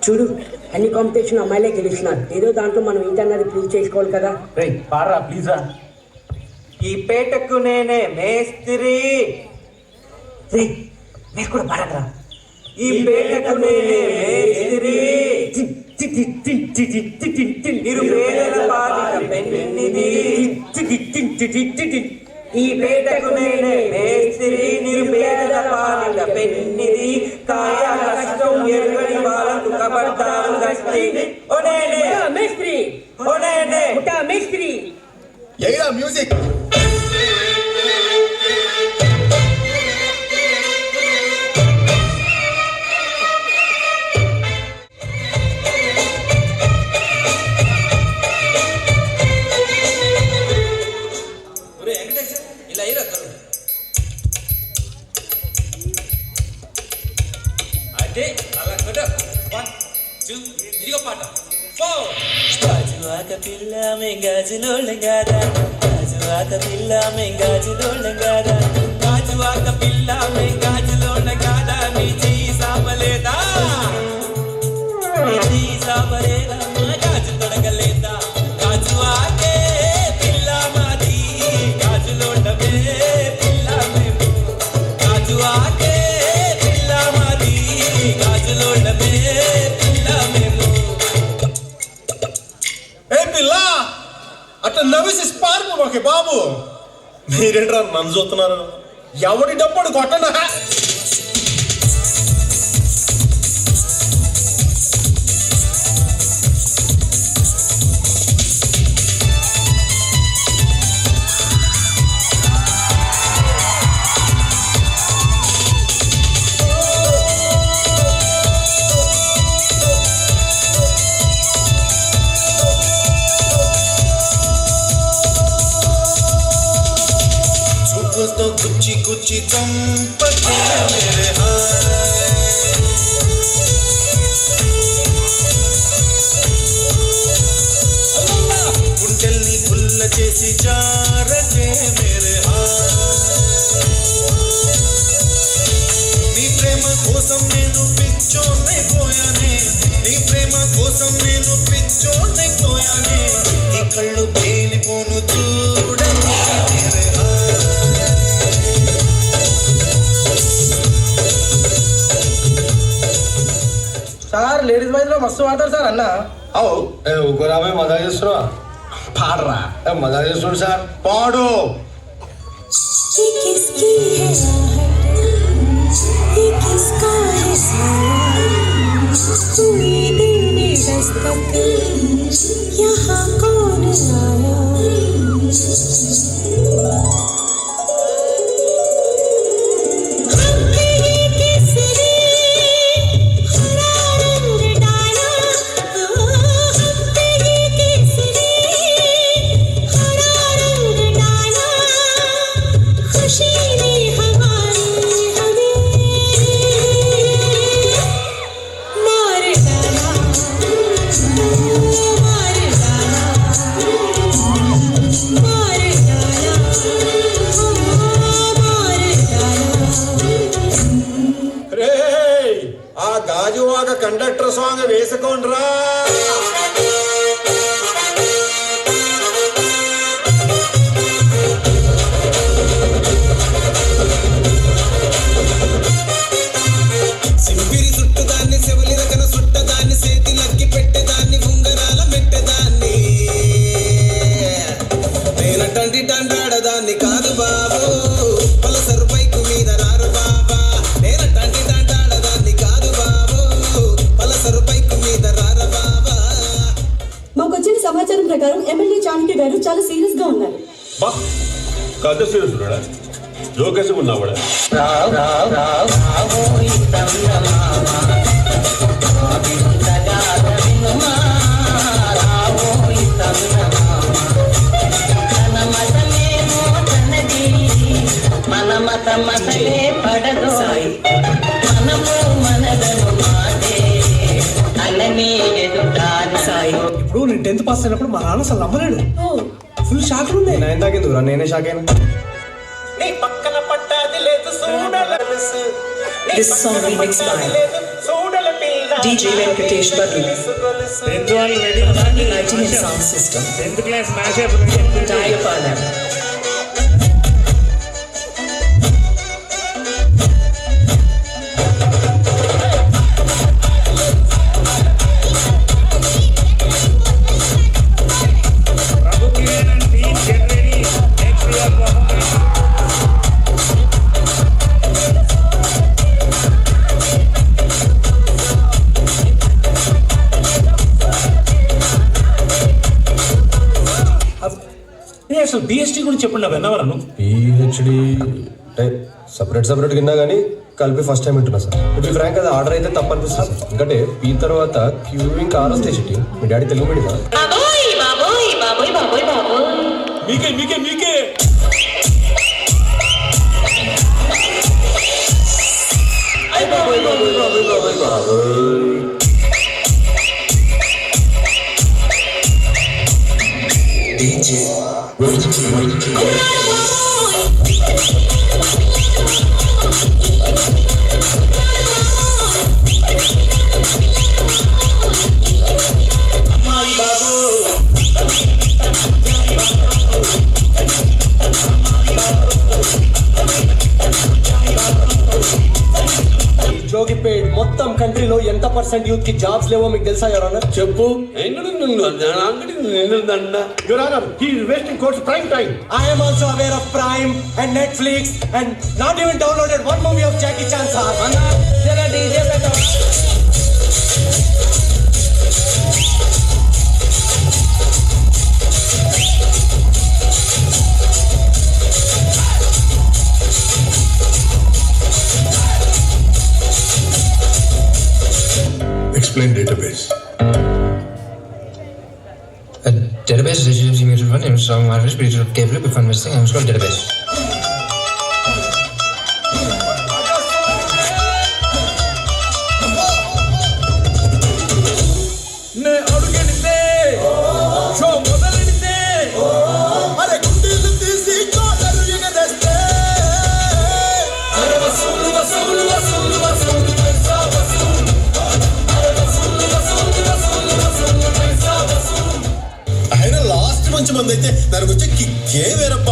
చూడు అన్ని కాంపిటీషన్ అమ్మాయిలే గెలిచినారు. ఏదో దాంట్లో మనం ఏంటన్నది ప్రూవ్ చేసుకోవాలి కదా. రే పాడరా ప్లీజ్ రా. ఈ పేటకు నేనే మేస్త్రి. రే మీరు కూడా పాడకరా. ఈ పేటకు నేనే మేస్త్రి. నిరుపేదల పాలిట పెన్నిది. ఈ పేటకు నేనే మేస్త్రి. నిరుపేదల పాలిట పెన్నిది. కాయ కష్టం ఎరుగని వాళ్ళకు కబడ్డారు గస్తి. ఓనేనే మేస్త్రి, ఓనేనే మేస్త్రి. ఎయిరా మ్యూజిక్. అదే అలా కదా. 1 2 ఇదిగో పాట 4. గాజువాక పిల్ల మెంగాజులోళ్ళం గాదా, గాజువాక పిల్ల మెంగాజులోళ్ళం గాదా, గాజువాక పిల్ల మెంగాజులోళ్ళం గాదా. నీ చెయ్యి సాపలేదా, నీ చెయ్యి సాపలేదా, మా గాజు తొడగలేదా. గాజువాకే పిల్ల మాది, గాజులోళ్ళమే పిల్ల మేము. గాజువాకే పిల్ల మాది, గాజులోళ్ళమే పిల్ల మేము. ఏ పిల్ల అట్లా నవ్వేసి పార్పు మాకే బాబు. మీరేంట్రా నన్ను చూస్తున్నారు? ఎవడి డబ్బుడు కొట్టనా? तो गुच्ची गुच्ची चंपके मेरे గుండెల్ని పుల్ల చేసి జారకే మేరే నీ ప్రేమ కోసం నేను పిచ్చోనే పోయానే, నీ ప్రేమ కోసం నేను పిచ్చోనే పోయానే. నీ కళ్ళు పేలిపోను చూడకే మేరే సార్ లేడీస్ బాయ్స్ లో మస్తు వాడతారు సార్ అన్న. అవు ఊరామే మజా చేస్తున్నా. పాడరా. మజా చేస్తున్నాడు సార్. పాడు. ये किसकी है आहट, ये किसका है साया, हुई दिल में दस्तक, यहाँ कौन आया. ఆ గాజువాక కండక్టర్ సాంగ్ వేసుకోండ్రా. సింపిరి చుట్టుదాన్ని సెవలి రకన సుట్టదాన్ని చేతి లక్కి పెట్టేదాన్ని ఉంగరాల మెట్టేదాన్ని. నేనటంటి తండాడదాన్ని కాదు బాబు, పలసరు బైకు మీద రారు బాబా. నేనటంటి తండాడదాన్ని కాదు బాబు, పలసరు బైకు మీద రారు బాబా. మాకొచ్చిన సమాచారం ప్రకారం ఎమ్మెల్యే చాణక్య గారు చాలా సీరియస్ గా ఉన్నారు. బా కథ సీరియస్ ఉన్నాడా? జోకేసి ఉన్నావాడా? మన మత మతలే పడదు, మనము మనదను మాదే అలని ఎదుటాను. ఇప్పుడు నేను 10th పాస్ అయినప్పుడు మా నాన్న అసలు నమ్మలేడు. ఫుల్ షాక్ ఉంది. నేను ఇందాకెందుకు నేనే షాక్ అయినా. నీ పక్కన పట్టాది లేదు చూడల This song remixed by చూడల పిల్ల DJ Venkatesh Barru. Lighting and sound system. 10th class match Diapana. అసలు బిఎస్టీ గురించి చెప్పండి విన్నవరను. పిహెచ్డి అంటే సపరేట్ విన్నా కానీ కలిపి ఫస్ట్ టైం వింటున్నా సార్. ఇప్పుడు ఫ్రాంక్ అది ఆర్డర్ అయితే తప్పు అనిపిస్తుంది సార్. ఎందుకంటే పీ తర్వాత క్యూ ఇంకా ఆరో స్టేజ్ మీ డాడీ తెలుగు మీడియమా? బాబోయ్ బాబోయ్ బాబోయ్ బాబోయ్ బాబోయ్ మీకే జోగిపేట్ మొత్తం కంట్రీలో ఎంత పర్సెంట్ యూత్ కి జాబ్స్ లేవో మీకు తెలుసా యువర్ ఆనర్? చెప్పు. Your honour, he is wasting court's prime time. I am also aware of prime and Netflix and not even downloaded one movie of Jackie Chan sir. జరా DJ పెట్టు. Explain database. A database is a series of names of marvelous creatures of cable before missing and called database. అయినా last మంచి మంది అయితే దానికి వచ్చే కిక్కే వేరప్ప.